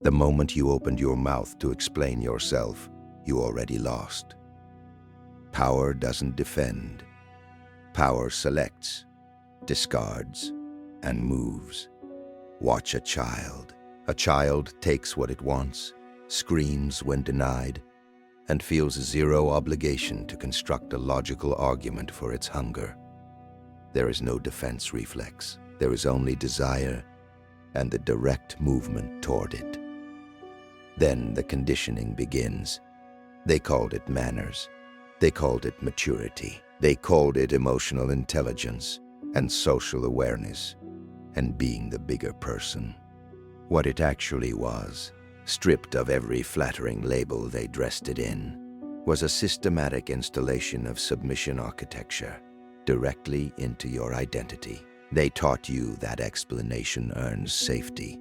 The moment you opened your mouth to explain yourself, you already lost. Power doesn't defend. Power selects, discards, and moves. Watch a child. A child takes what it wants, screams when denied, and feels zero obligation to construct a logical argument for its hunger. There is no defense reflex. There is only desire and the direct movement toward it. Then the conditioning begins. They called it manners. They called it maturity. They called it emotional intelligence and social awareness and being the bigger person. What it actually was, stripped of every flattering label they dressed it in, was a systematic installation of submission architecture directly into your identity. They taught you that explanation earns safety,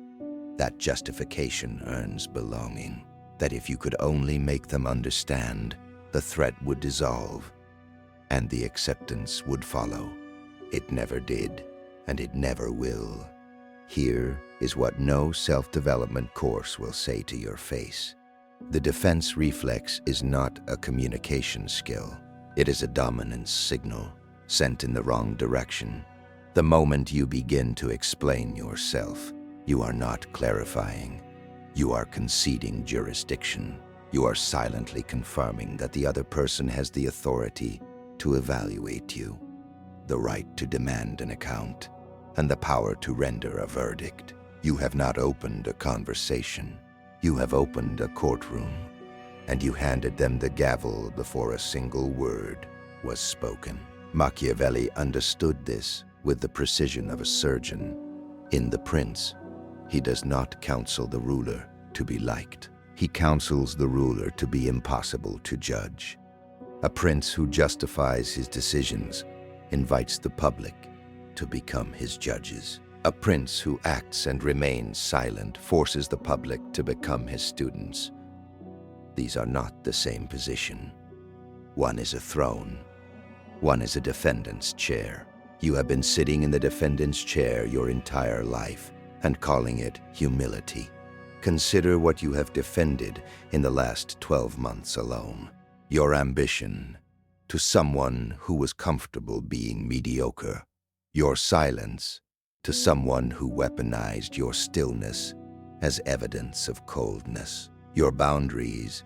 that justification earns belonging, that if you could only make them understand, the threat would dissolve and the acceptance would follow. It never did, and it never will. Here is what no self-development course will say to your face. The defense reflex is not a communication skill. It is a dominance signal sent in the wrong direction. The moment you begin to explain yourself, you are not clarifying. You are conceding jurisdiction. You are silently confirming that the other person has the authority to evaluate you, the right to demand an account, and the power to render a verdict. You have not opened a conversation. You have opened a courtroom, and you handed them the gavel before a single word was spoken. Machiavelli understood this with the precision of a surgeon. In The Prince, he does not counsel the ruler to be liked. He counsels the ruler to be impossible to judge. A prince who justifies his decisions invites the public to become his judges. A prince who acts and remains silent forces the public to become his students. These are not the same position. One is a throne. One is a defendant's chair. You have been sitting in the defendant's chair your entire life and calling it humility. Consider what you have defended in the last 12 months alone. Your ambition to someone who was comfortable being mediocre. Your silence to someone who weaponized your stillness as evidence of coldness. Your boundaries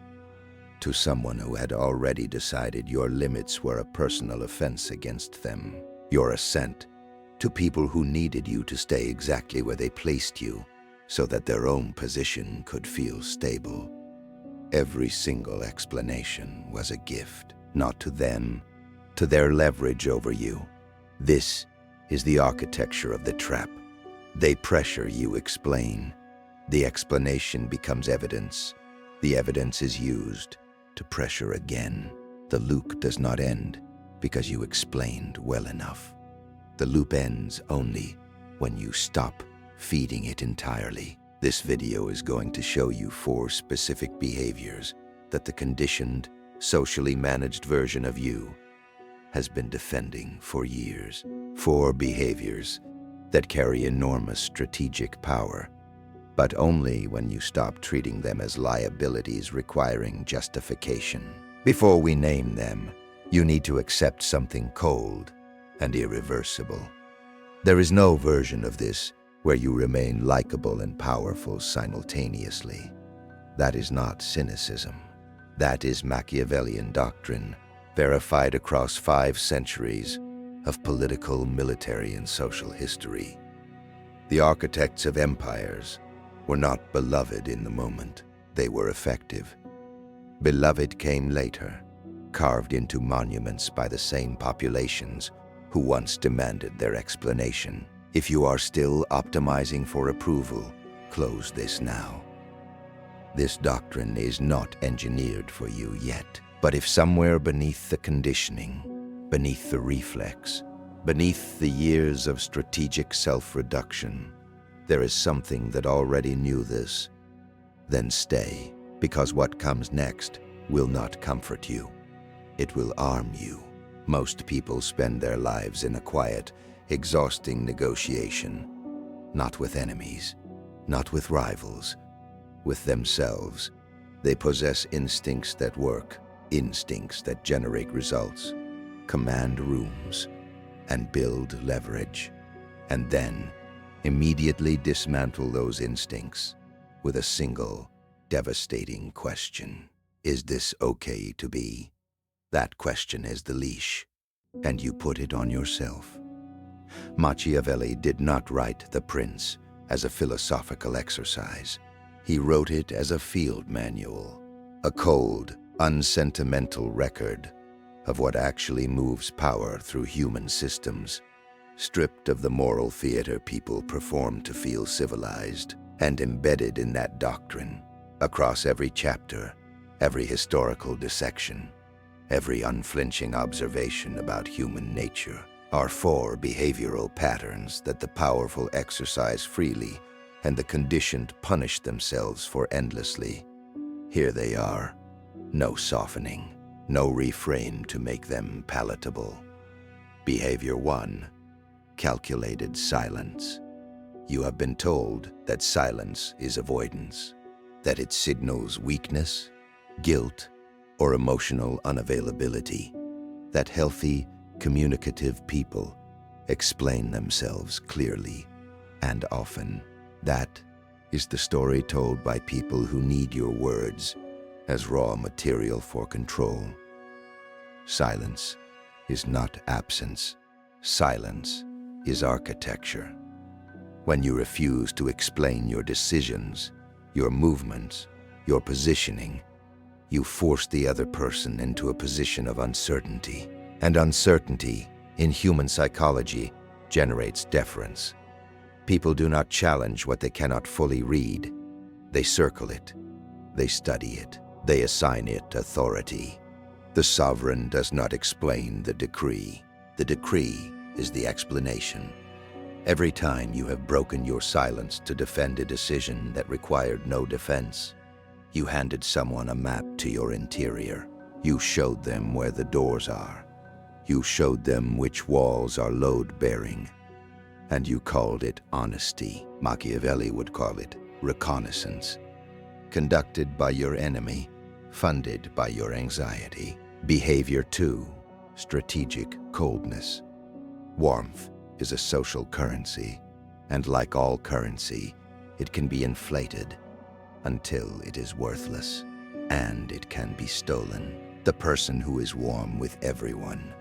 to someone who had already decided your limits were a personal offense against them. Your assent to people who needed you to stay exactly where they placed you so that their own position could feel stable. Every single explanation was a gift, not to them, to their leverage over you. This is the architecture of the trap. They pressure you explain. The explanation becomes evidence. The evidence is used to pressure again. The loop does not end because you explained well enough. The loop ends only when you stop feeding it entirely. This video is going to show you 4 specific behaviors that the conditioned, socially managed version of you has been defending for years. 4 behaviors that carry enormous strategic power, but only when you stop treating them as liabilities requiring justification. Before we name them, you need to accept something cold and irreversible. There is no version of this where you remain likable and powerful simultaneously. That is not cynicism. That is Machiavellian doctrine, verified across 5 centuries of political, military, and social history. The architects of empires were not beloved in the moment. They were effective. Beloved came later, carved into monuments by the same populations who once demanded their explanation. If you are still optimizing for approval, close this now. This doctrine is not engineered for you yet, but if somewhere beneath the conditioning, beneath the reflex, beneath the years of strategic self-reduction, there is something that already knew this, then stay, because what comes next will not comfort you. It will arm you. Most people spend their lives in a quiet, exhausting negotiation, not with enemies, not with rivals, with themselves. They possess instincts that work, instincts that generate results, command rooms, and build leverage, and then immediately dismantle those instincts with a single, devastating question. Is this okay to be? That question is the leash, and you put it on yourself. Machiavelli did not write The Prince as a philosophical exercise. He wrote it as a field manual, a cold, unsentimental record of what actually moves power through human systems, stripped of the moral theater people perform to feel civilized, and embedded in that doctrine, across every chapter, every historical dissection, every unflinching observation about human nature, are four behavioral patterns that the powerful exercise freely and the conditioned punish themselves for endlessly. Here they are, no softening, no refrain to make them palatable. Behavior 1. Calculated silence. You have been told that silence is avoidance, that it signals weakness, guilt, or emotional unavailability, that healthy, communicative people explain themselves clearly and often. That is the story told by people who need your words as raw material for control. Silence is not absence. Silence is architecture. When you refuse to explain your decisions, your movements, your positioning, you force the other person into a position of uncertainty. And uncertainty, in human psychology, generates deference. People do not challenge what they cannot fully read. They circle it. They study it. They assign it authority. The sovereign does not explain the decree. The decree is the explanation. Every time you have broken your silence to defend a decision that required no defense, you handed someone a map to your interior. You showed them where the doors are. You showed them which walls are load-bearing. And you called it honesty. Machiavelli would call it reconnaissance. Conducted by your enemy, funded by your anxiety. Behavior 2. Strategic coldness. Warmth is a social currency, and like all currency, it can be inflated until it is worthless, and it can be stolen. The person who is warm with everyone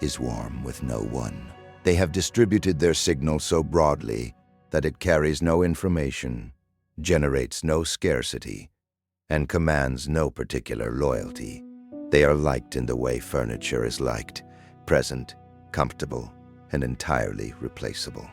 is warm with no one. They have distributed their signal so broadly that it carries no information, generates no scarcity, and commands no particular loyalty. They are liked in the way furniture is liked, present, comfortable, and entirely replaceable.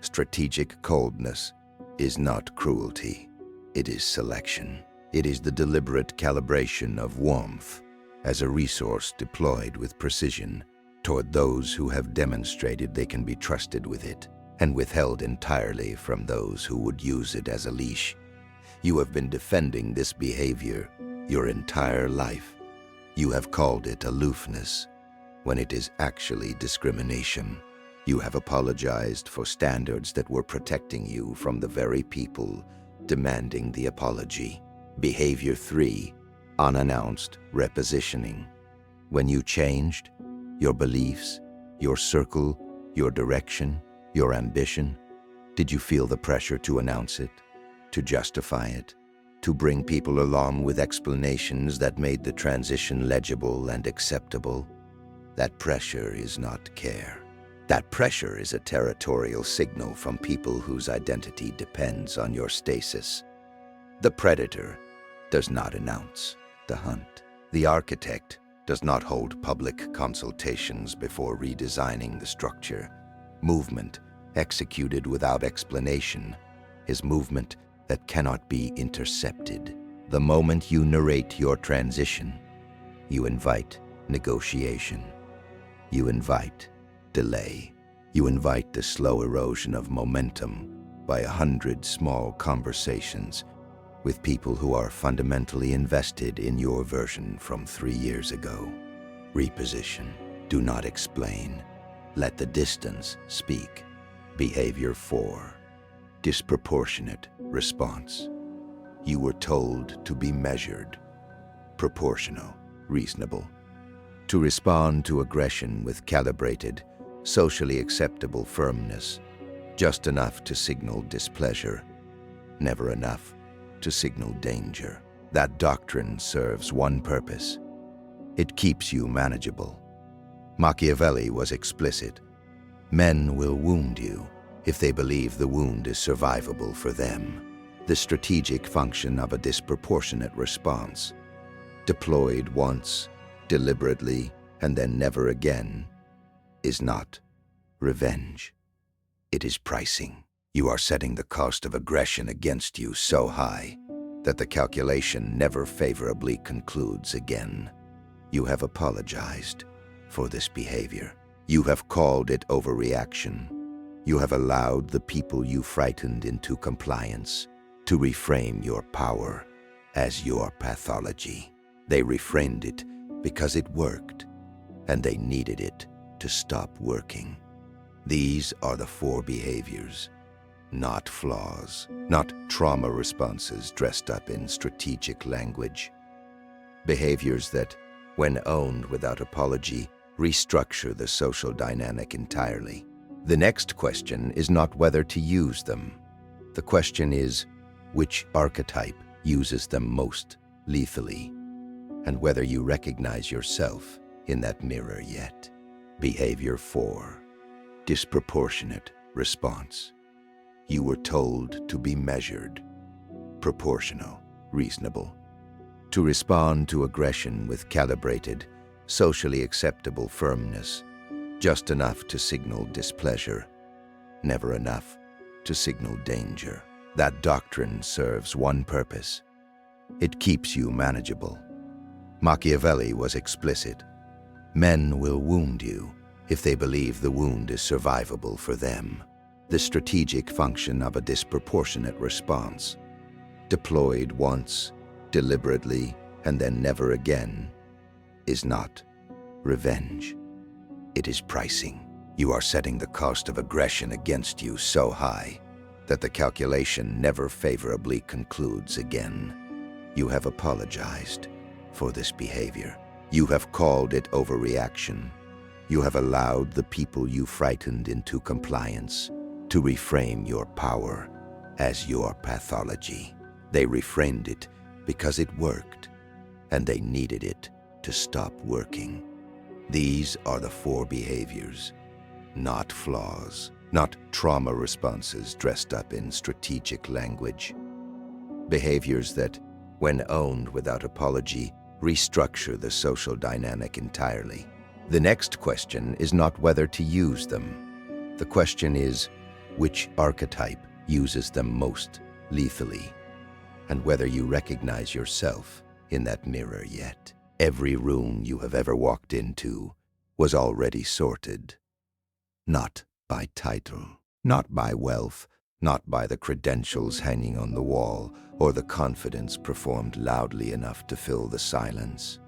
Strategic coldness is not cruelty. It is selection. It is the deliberate calibration of warmth as a resource deployed with precision toward those who have demonstrated they can be trusted with it, and withheld entirely from those who would use it as a leash. You have been defending this behavior your entire life. You have called it aloofness, when it is actually discrimination. You have apologized for standards that were protecting you from the very people demanding the apology. Behavior 3. Unannounced repositioning. When you changed your beliefs, your circle, your direction, your ambition, did you feel the pressure to announce it, to justify it, to bring people along with explanations that made the transition legible and acceptable? That pressure is not care. That pressure is a territorial signal from people whose identity depends on your stasis. The predator does not announce the hunt. The architect does not hold public consultations before redesigning the structure. Movement executed without explanation is movement that cannot be intercepted. The moment you narrate your transition, you invite negotiation. You invite delay. You invite the slow erosion of momentum by 100 small conversations with people who are fundamentally invested in your version from 3 years ago. Reposition. Do not explain. Let the distance speak. Behavior 4. Disproportionate response. You were told to be measured, proportional, reasonable, to respond to aggression with calibrated, socially acceptable firmness, just enough to signal displeasure, never enough to signal danger. That doctrine serves one purpose. It keeps you manageable. Machiavelli was explicit. Men will wound you if they believe the wound is survivable for them. The strategic function of a disproportionate response, deployed once, deliberately, and then never again, is not revenge. It is pricing. You are setting the cost of aggression against you so high that the calculation never favorably concludes again. You have apologized for this behavior. You have called it overreaction. You have allowed the people you frightened into compliance to reframe your power as your pathology. They reframed it because it worked, and they needed it to stop working. These are the four behaviors, not flaws, not trauma responses dressed up in strategic language. Behaviors that, when owned without apology, restructure the social dynamic entirely. The next question is not whether to use them. The question is, which archetype uses them most lethally, and whether you recognize yourself in that mirror yet. Behavior 4. Disproportionate response. You were told to be measured, proportional, reasonable, to respond to aggression with calibrated, socially acceptable firmness, just enough to signal displeasure, never enough to signal danger. That doctrine serves one purpose. It keeps you manageable. Machiavelli was explicit. Men will wound you if they believe the wound is survivable for them. The strategic function of a disproportionate response, deployed once, deliberately, and then never again, is not revenge. It is pricing. You are setting the cost of aggression against you so high that the calculation never favorably concludes again. You have apologized for this behavior. You have called it overreaction. You have allowed the people you frightened into compliance to reframe your power as your pathology. They reframed it because it worked, and they needed it to stop working. These are the four behaviors, not flaws, not trauma responses dressed up in strategic language. Behaviors that, when owned without apology, restructure the social dynamic entirely. The next question is not whether to use them. The question is, which archetype uses them most lethally, and whether you recognize yourself in that mirror yet. Every room you have ever walked into was already sorted, not by title, not by wealth, not by the credentials hanging on the wall or the confidence performed loudly enough to fill the silence.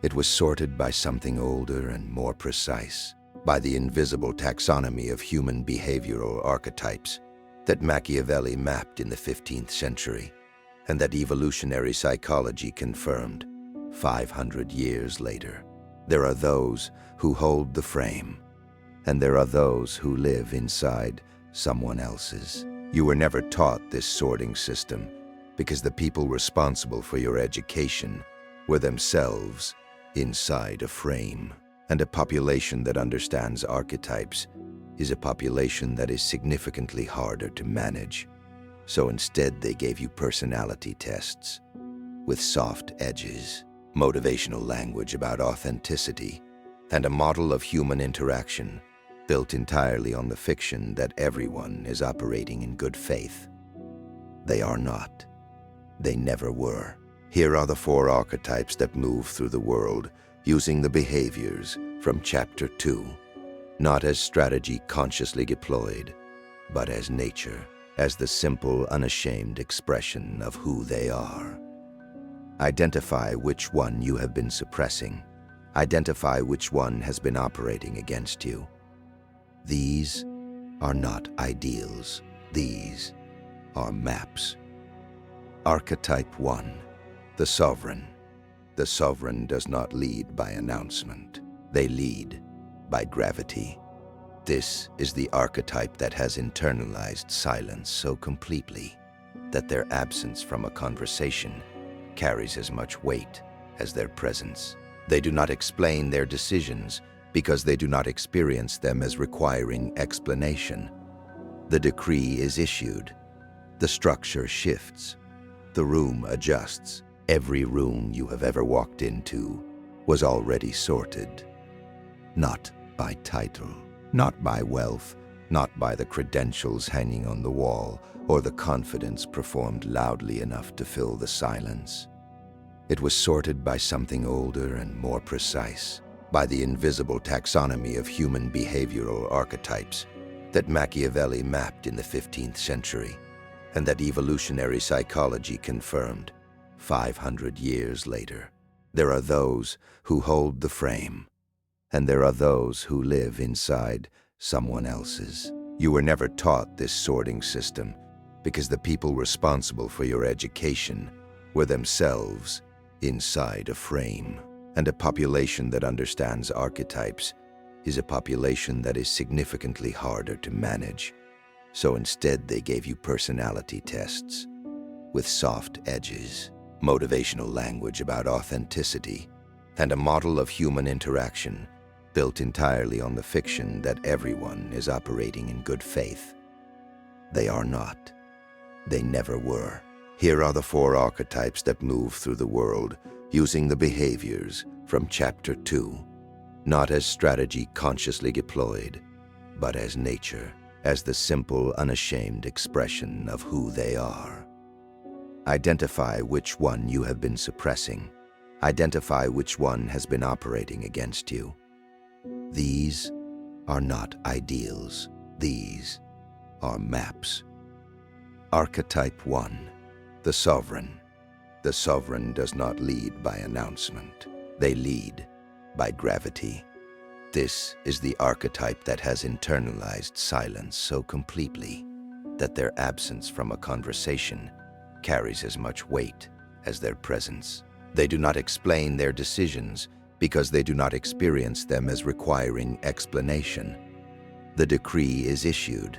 It was sorted by something older and more precise, by the invisible taxonomy of human behavioral archetypes that Machiavelli mapped in the 15th century, and that evolutionary psychology confirmed 500 years later. There are those who hold the frame, and there are those who live inside someone else's. You were never taught this sorting system because the people responsible for your education were themselves inside a frame. And a population that understands archetypes is a population that is significantly harder to manage. So instead, they gave you personality tests with soft edges, motivational language about authenticity, and a model of human interaction built entirely on the fiction that everyone is operating in good faith. They are not. They never were. Here are the four archetypes that move through the world using the behaviors from Chapter 2, not as strategy consciously deployed, but as nature, as the simple, unashamed expression of who they are. Identify which one you have been suppressing. Identify which one has been operating against you. These are not ideals. These are maps. Archetype 1. The sovereign. The sovereign does not lead by announcement. They lead by gravity. This is the archetype that has internalized silence so completely that their absence from a conversation carries as much weight as their presence. They do not explain their decisions because they do not experience them as requiring explanation. The decree is issued. The structure shifts. The room adjusts. Every room you have ever walked into was already sorted. Not by title, not by wealth, not by the credentials hanging on the wall or the confidence performed loudly enough to fill the silence. It was sorted by something older and more precise, by the invisible taxonomy of human behavioral archetypes that Machiavelli mapped in the 15th century, and that evolutionary psychology confirmed 500 years later. There are those who hold the frame, and there are those who live inside someone else's. You were never taught this sorting system because the people responsible for your education were themselves inside a frame. And a population that understands archetypes is a population that is significantly harder to manage. So instead, they gave you personality tests with soft edges, motivational language about authenticity, and a model of human interaction built entirely on the fiction that everyone is operating in good faith. They are not. They never were. Here are the 4 archetypes that move through the world using the behaviors from Chapter 2, not as strategy consciously deployed, but as nature, as the simple, unashamed expression of who they are. Identify which one you have been suppressing. Identify which one has been operating against you. These are not ideals. These are maps. Archetype 1. The sovereign. The sovereign does not lead by announcement. They lead by gravity. This is the archetype that has internalized silence so completely that their absence from a conversation carries as much weight as their presence. They do not explain their decisions because they do not experience them as requiring explanation. The decree is issued.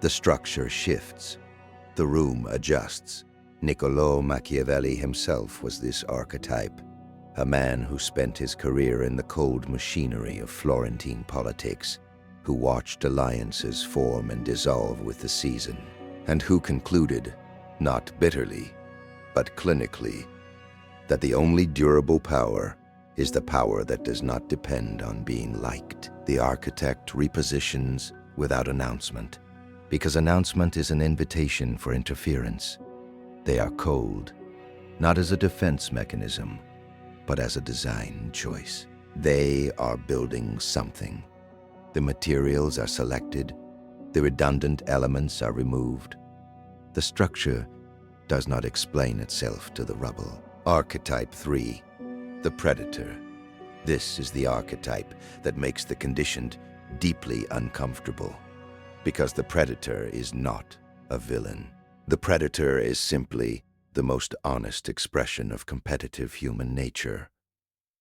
The structure shifts. The room adjusts. Niccolò Machiavelli himself was this archetype, a man who spent his career in the cold machinery of Florentine politics, who watched alliances form and dissolve with the season, and who concluded, not bitterly, but clinically, that the only durable power is the power that does not depend on being liked. The architect repositions without announcement, because announcement is an invitation for interference. They are cold, not as a defense mechanism, but as a design choice. They are building something. The materials are selected, the redundant elements are removed. The structure does not explain itself to the rubble. Archetype 3, the predator. This is the archetype that makes the conditioned deeply uncomfortable, because the predator is not a villain. The predator is simply the most honest expression of competitive human nature,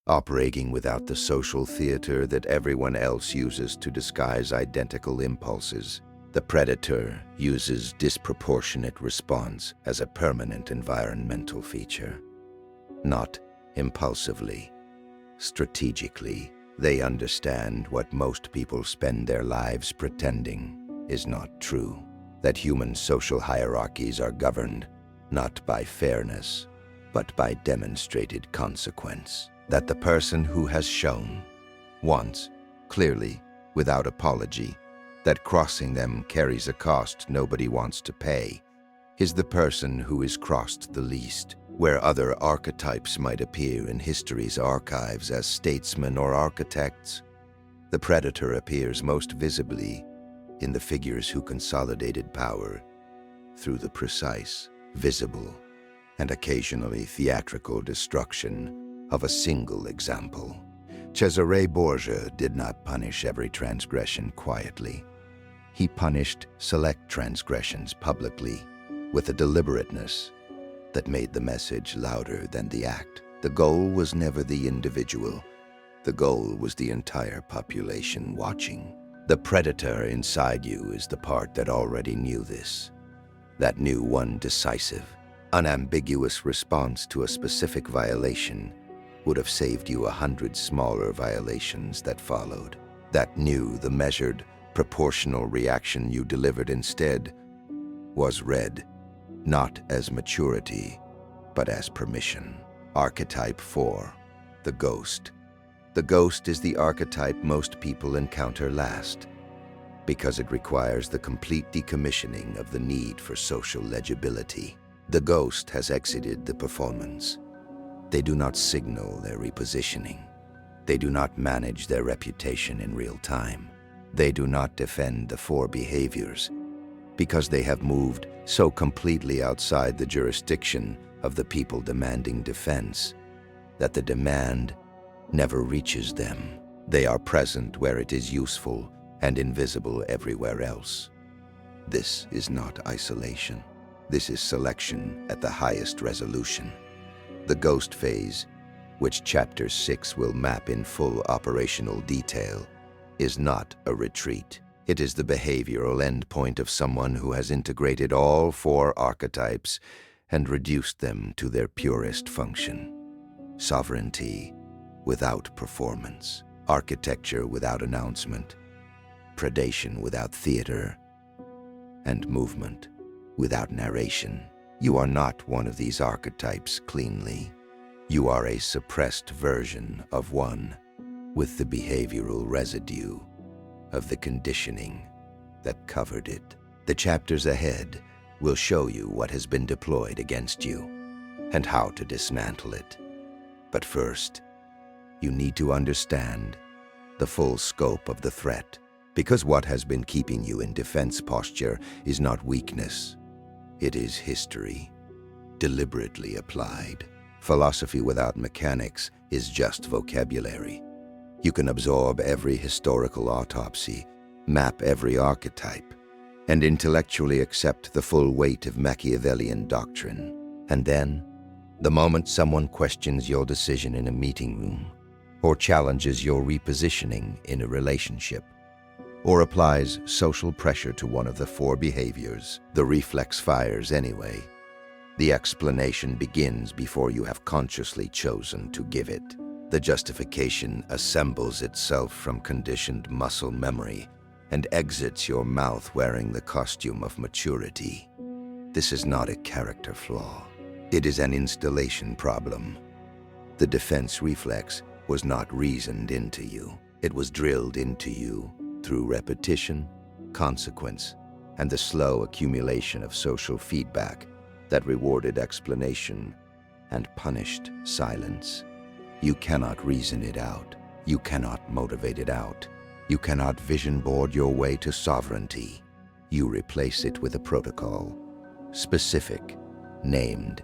operating without the social theater that everyone else uses to disguise identical impulses. The predator uses disproportionate response as a permanent environmental feature. Not impulsively, strategically, they understand what most people spend their lives pretending is not true. That human social hierarchies are governed not by fairness, but by demonstrated consequence. That the person who has shown, once, clearly, without apology, that crossing them carries a cost nobody wants to pay, is the person who is crossed the least. Where other archetypes might appear in history's archives as statesmen or architects, the predator appears most visibly in the figures who consolidated power through the precise, visible, and occasionally theatrical destruction of a single example. Cesare Borgia did not punish every transgression quietly. He punished select transgressions publicly with a deliberateness that made the message louder than the act. The goal was never the individual. The goal was the entire population watching. The predator inside you is the part that already knew this, that knew one decisive, unambiguous response to a specific violation would have saved you 100 smaller violations that followed. That knew the measured, proportional reaction you delivered instead was read not as maturity, but as permission. Archetype 4, the ghost. The ghost is the archetype most people encounter last, because it requires the complete decommissioning of the need for social legibility. The ghost has exited the performance. They do not signal their repositioning. They do not manage their reputation in real time. They do not defend the four behaviors, because they have moved so completely outside the jurisdiction of the people demanding defense that the demand never reaches them. They are present where it is useful and invisible everywhere else. This is not isolation. This is selection at the highest resolution. The ghost phase, which Chapter 6 will map in full operational detail, is not a retreat. It is the behavioral endpoint of someone who has integrated all four archetypes and reduced them to their purest function. Sovereignty without performance, architecture without announcement, predation without theater, and movement without narration. You are not one of these archetypes cleanly. You are a suppressed version of one, with the behavioral residue of the conditioning that covered it. The chapters ahead will show you what has been deployed against you and how to dismantle it. But first, you need to understand the full scope of the threat, because what has been keeping you in defense posture is not weakness. It is history, deliberately applied. Philosophy without mechanics is just vocabulary. You can absorb every historical autopsy, map every archetype, and intellectually accept the full weight of Machiavellian doctrine. And then, the moment someone questions your decision in a meeting room, or challenges your repositioning in a relationship, or applies social pressure to one of the four behaviors, the reflex fires anyway. The explanation begins before you have consciously chosen to give it. The justification assembles itself from conditioned muscle memory and exits your mouth wearing the costume of maturity. This is not a character flaw. It is an installation problem. The defense reflex was not reasoned into you. It was drilled into you through repetition, consequence, and the slow accumulation of social feedback that rewarded explanation and punished silence. You cannot reason it out. You cannot motivate it out. You cannot vision board your way to sovereignty. You replace it with a protocol, specific, named,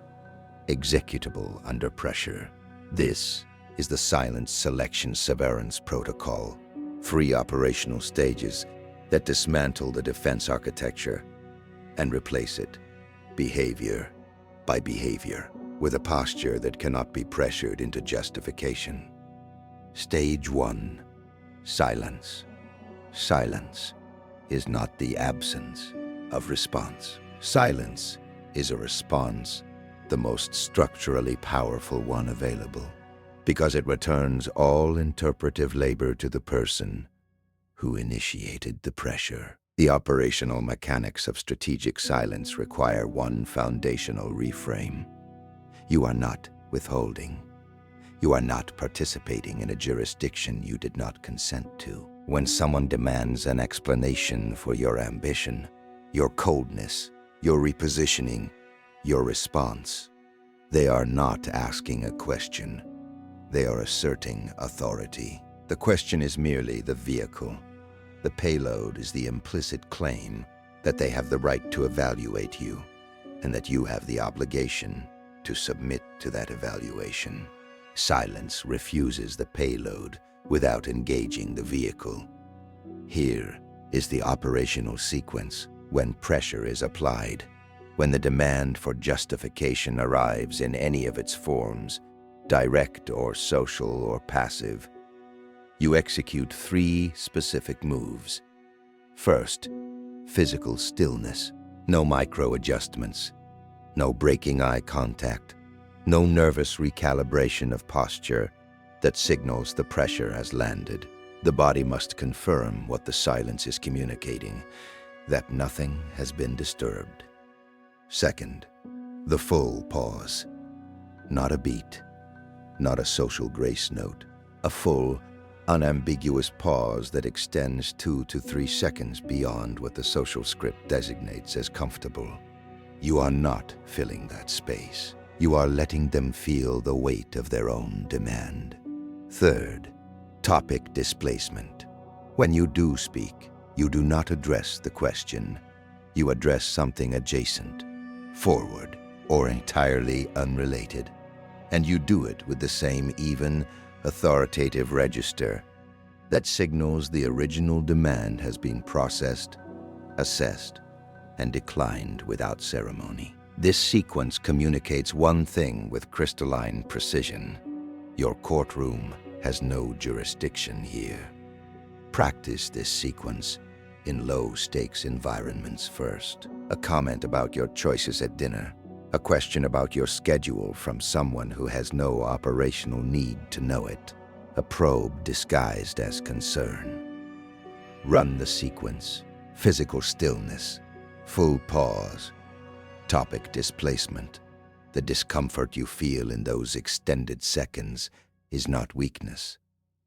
executable under pressure. This is the silent selection severance protocol. 3 operational stages that dismantle the defense architecture and replace it, behavior by behavior, with a posture that cannot be pressured into justification. Stage 1, silence. Silence is not the absence of response. Silence is a response, the most structurally powerful one available, because it returns all interpretive labor to the person who initiated the pressure. The operational mechanics of strategic silence require one foundational reframe. You are not withholding. You are not participating in a jurisdiction you did not consent to. When someone demands an explanation for your ambition, your coldness, your repositioning, your response, they are not asking a question. They are asserting authority. The question is merely the vehicle. The payload is the implicit claim that they have the right to evaluate you, and that you have the obligation to submit to that evaluation. Silence refuses the payload without engaging the vehicle. Here is the operational sequence when pressure is applied. When the demand for justification arrives in any of its forms, direct or social or passive, you execute 3 specific moves. First, physical stillness. No micro-adjustments, no breaking eye contact, no nervous recalibration of posture that signals the pressure has landed. The body must confirm what the silence is communicating, that nothing has been disturbed. Second, the full pause. Not a beat, not a social grace note, a full, unambiguous pause that extends 2 to 3 seconds beyond what the social script designates as comfortable. You are not filling that space. You are letting them feel the weight of their own demand. Third, topic displacement. When you do speak, you do not address the question. You address something adjacent, forward, or entirely unrelated. And you do it with the same even, authoritative register that signals the original demand has been processed, assessed, and declined without ceremony. This sequence communicates one thing with crystalline precision. Your courtroom has no jurisdiction here. Practice this sequence in low-stakes environments first. A comment about your choices at dinner, a question about your schedule from someone who has no operational need to know it, a probe disguised as concern. Run the sequence: physical stillness, full pause, topic displacement. The discomfort you feel in those extended seconds is not weakness.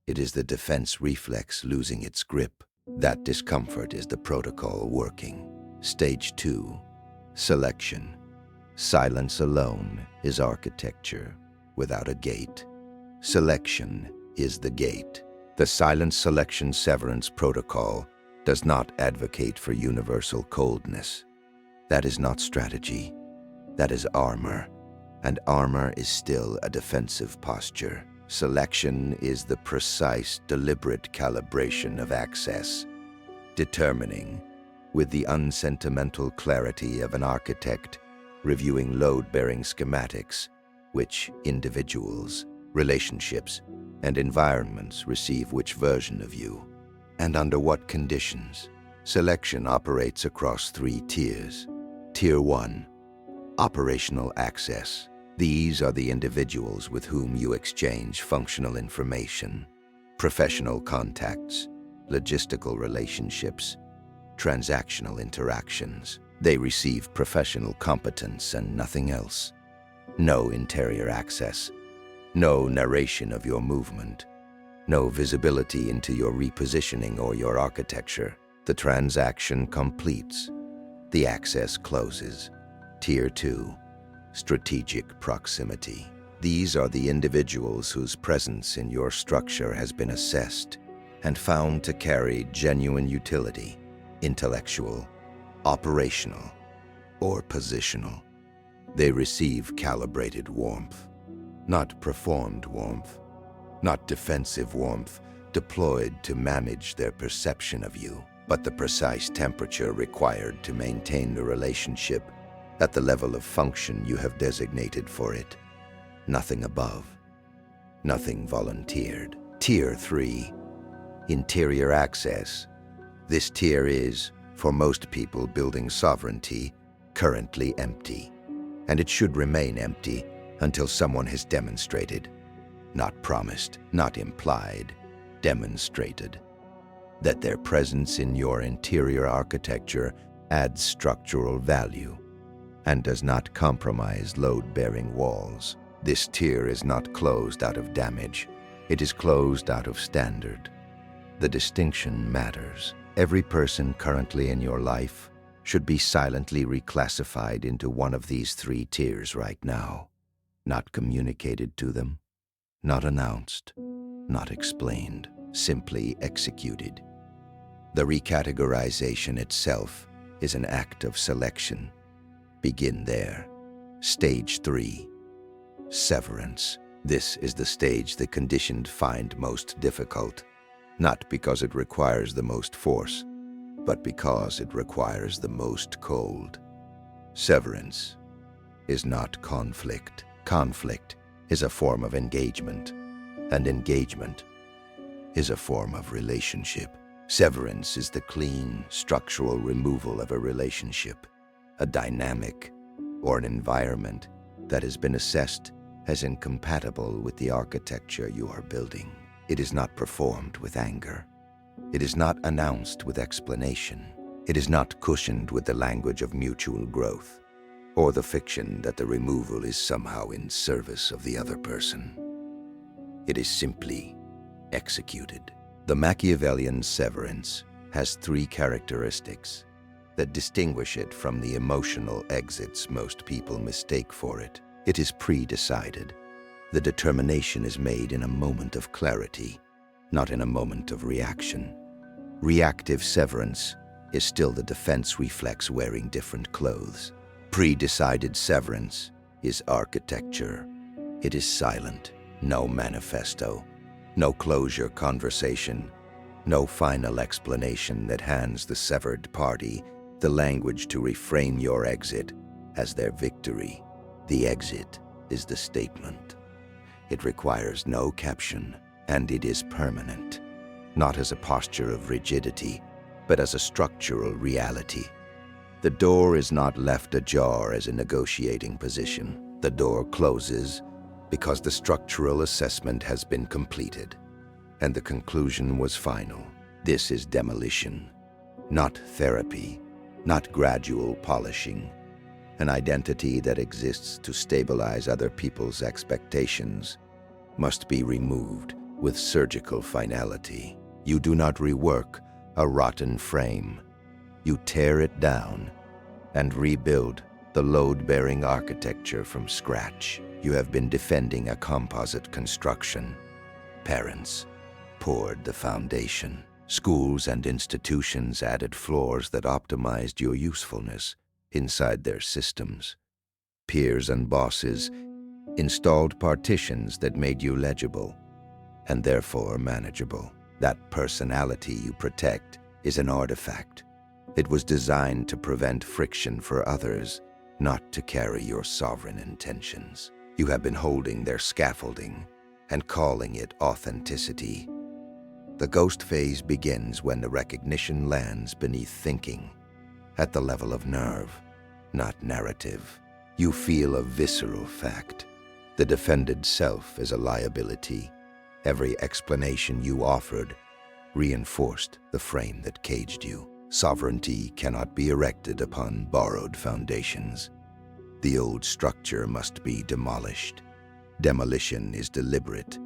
It is the defense reflex losing its grip. That discomfort is the protocol working. Stage 2, selection. Silence alone is architecture without a gate. Selection is the gate. The silence selection severance protocol does not advocate for universal coldness. That is not strategy. That is armor, and armor is still a defensive posture. Selection is the precise, deliberate calibration of access, determining, with the unsentimental clarity of an architect, reviewing load-bearing schematics, which individuals, relationships, and environments receive which version of you, and under what conditions. Selection operates across 3 tiers. Tier 1, operational access. These are the individuals with whom you exchange functional information, professional contacts, logistical relationships, transactional interactions. They receive professional competence and nothing else. No interior access, no narration of your movement, no visibility into your repositioning or your architecture. The transaction completes. The access closes. Tier 2, strategic proximity. These are the individuals whose presence in your structure has been assessed and found to carry genuine utility, intellectual, operational, or positional. They receive calibrated warmth, not performed warmth, not defensive warmth deployed to manage their perception of you, but the precise temperature required to maintain the relationship at the level of function you have designated for it. Nothing above, nothing volunteered. Tier 3, interior access. This tier is, for most people building sovereignty, currently empty, and it should remain empty until someone has demonstrated, not promised, not implied, demonstrated, that their presence in your interior architecture adds structural value and does not compromise load-bearing walls. This tier is not closed out of damage. It is closed out of standard. The distinction matters. Every person currently in your life should be silently reclassified into one of these 3 tiers right now. Not communicated to them, not announced, not explained, simply executed. The recategorization itself is an act of selection. Begin there. Stage 3, severance. This is the stage the conditioned find most difficult, not because it requires the most force, but because it requires the most cold. Severance is not conflict. Conflict is a form of engagement, and engagement is a form of relationship. Severance is the clean, structural removal of a relationship, a dynamic, or an environment that has been assessed as incompatible with the architecture you are building. It is not performed with anger. It is not announced with explanation. It is not cushioned with the language of mutual growth, or the fiction that the removal is somehow in service of the other person. It is simply executed. The Machiavellian severance has three characteristics that distinguish it from the emotional exits most people mistake for it. It is pre-decided. The determination is made in a moment of clarity, not in a moment of reaction. Reactive severance is still the defense reflex wearing different clothes. Pre-decided severance is architecture. It is silent, no manifesto, no closure conversation, no final explanation that hands the severed party the language to reframe your exit as their victory. The exit is the statement. It requires no caption, and it is permanent, not as a posture of rigidity, but as a structural reality. The door is not left ajar as a negotiating position. The door closes because the structural assessment has been completed, and the conclusion was final. This is demolition, not therapy, not gradual polishing. An identity that exists to stabilize other people's expectations must be removed with surgical finality. You do not rework a rotten frame. You tear it down and rebuild the load-bearing architecture from scratch. You have been defending a composite construction. Parents poured the foundation. Schools and institutions added floors that optimized your usefulness inside their systems. Peers and bosses installed partitions that made you legible and therefore manageable. That personality you protect is an artifact. It was designed to prevent friction for others, not to carry your sovereign intentions. You have been holding their scaffolding and calling it authenticity. The ghost phase begins when the recognition lands beneath thinking, at the level of nerve, not narrative. You feel a visceral fact. The defended self is a liability. Every explanation you offered reinforced the frame that caged you. Sovereignty cannot be erected upon borrowed foundations. The old structure must be demolished. Demolition is deliberate.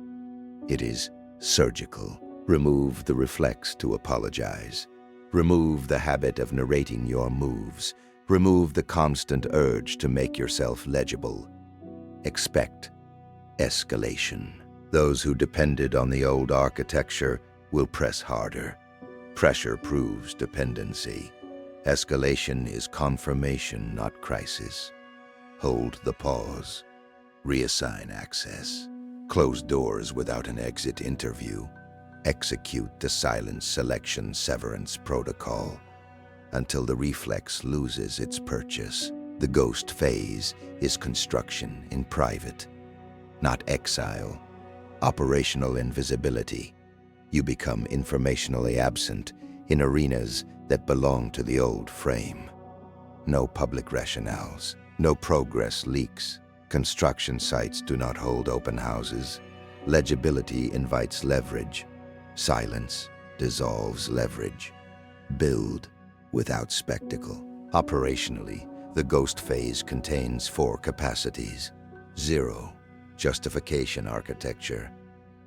It is surgical. Remove the reflex to apologize. Remove the habit of narrating your moves. Remove the constant urge to make yourself legible. Expect escalation. Those who depended on the old architecture will press harder. Pressure proves dependency. Escalation is confirmation, not crisis. Hold the pause. Reassign access. Close doors without an exit interview. Execute the silent selection severance protocol until the reflex loses its purchase. The ghost phase is construction in private, not exile. Operational invisibility. You become informationally absent in arenas that belong to the old frame. No public rationales, no progress leaks. Construction sites do not hold open houses. Legibility invites leverage. Silence dissolves leverage. Build without spectacle. Operationally, the ghost phase contains 4 capacities. 0, justification architecture.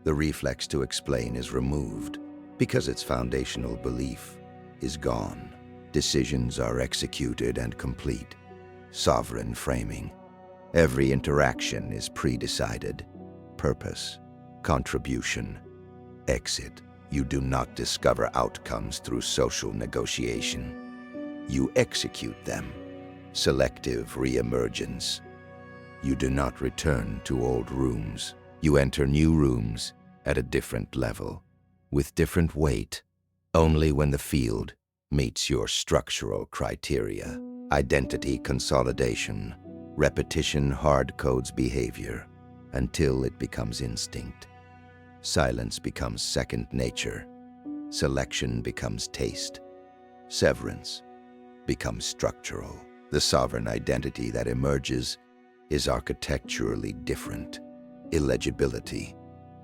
The reflex to explain is removed because its foundational belief is gone. Decisions are executed and complete. Sovereign framing. Every interaction is pre-decided. Purpose, contribution, exit. You do not discover outcomes through social negotiation. You execute them. Selective reemergence. You do not return to old rooms. You enter new rooms at a different level, with different weight, only when the field meets your structural criteria. Identity consolidation. Repetition hard codes behavior until it becomes instinct. Silence becomes second nature. Selection becomes taste. Severance becomes structural. The sovereign identity that emerges is architecturally different. Illegibility.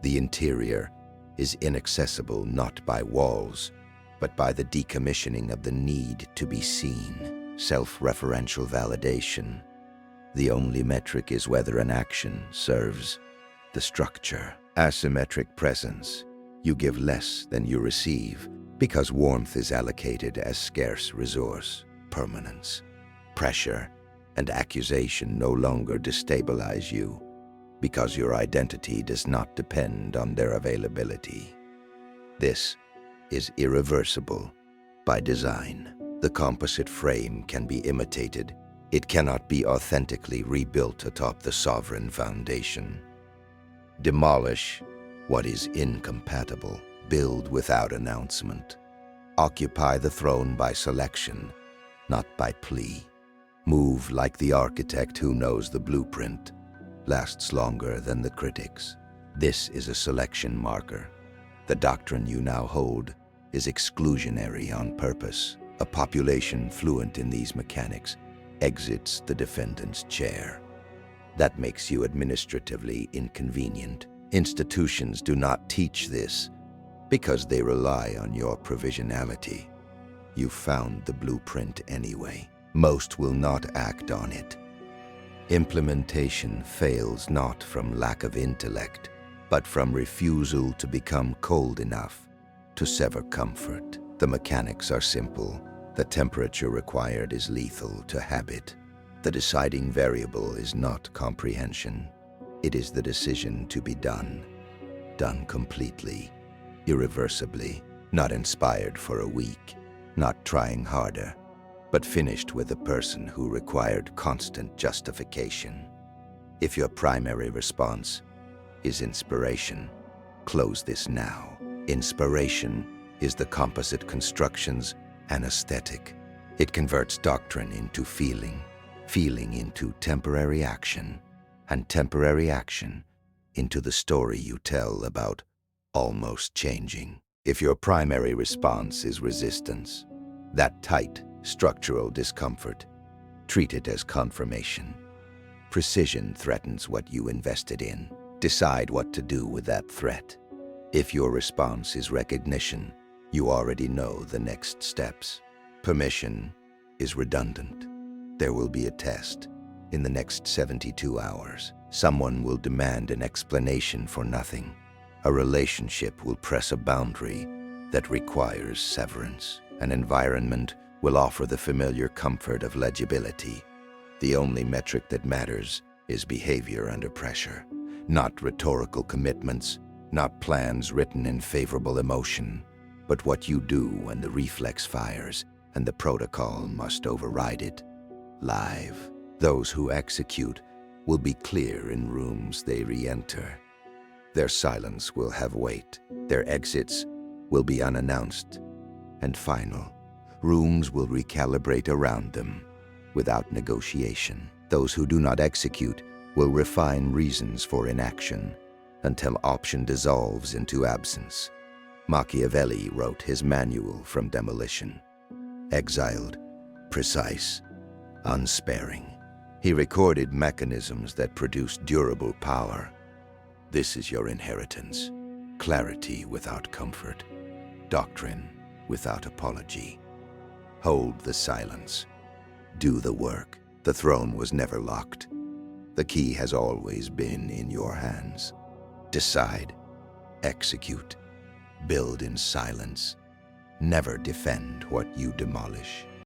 The interior is inaccessible not by walls, but by the decommissioning of the need to be seen. Self-referential validation. The only metric is whether an action serves the structure. Asymmetric presence. You give less than you receive because warmth is allocated as scarce resource. Permanence. Pressure and accusation no longer destabilize you because your identity does not depend on their availability. This is irreversible by design. The composite frame can be imitated. It cannot be authentically rebuilt atop the sovereign foundation. Demolish what is incompatible. Build without announcement. Occupy the throne by selection, not by plea. Move like the architect who knows the blueprint. Lasts longer than the critics. This is a selection marker. The doctrine you now hold is exclusionary on purpose. A population fluent in these mechanics exits the defendant's chair. That makes you administratively inconvenient. Institutions do not teach this because they rely on your provisionality. You found the blueprint anyway. Most will not act on it. Implementation fails not from lack of intellect, but from refusal to become cold enough to sever comfort. The mechanics are simple. The temperature required is lethal to habit. The deciding variable is not comprehension. It is the decision to be done. Done completely, irreversibly, not inspired for a week, not trying harder, but finished with a person who required constant justification. If your primary response is inspiration, close this now. Inspiration is the composite construction's anesthetic. It converts doctrine into feeling, feeling into temporary action, and temporary action into the story you tell about almost changing. If your primary response is resistance, that tight, structural discomfort, treat it as confirmation. Precision threatens what you invested in. Decide what to do with that threat. If your response is recognition, you already know the next steps. Permission is redundant. There will be a test. In the next 72 hours, someone will demand an explanation for nothing. A relationship will press a boundary that requires severance. An environment will offer the familiar comfort of legibility. The only metric that matters is behavior under pressure, not rhetorical commitments, not plans written in favorable emotion, but what you do when the reflex fires and the protocol must override it. Live. Those who execute will be clear in rooms they re-enter. Their silence will have weight. Their exits will be unannounced and final. Rooms will recalibrate around them without negotiation. Those who do not execute will refine reasons for inaction until option dissolves into absence. Machiavelli wrote his manual from demolition. Exiled, precise, unsparing. He recorded mechanisms that produce durable power. This is your inheritance. Clarity without comfort. Doctrine without apology. Hold the silence. Do the work. The throne was never locked. The key has always been in your hands. Decide. Execute. Build in silence. Never defend what you demolish.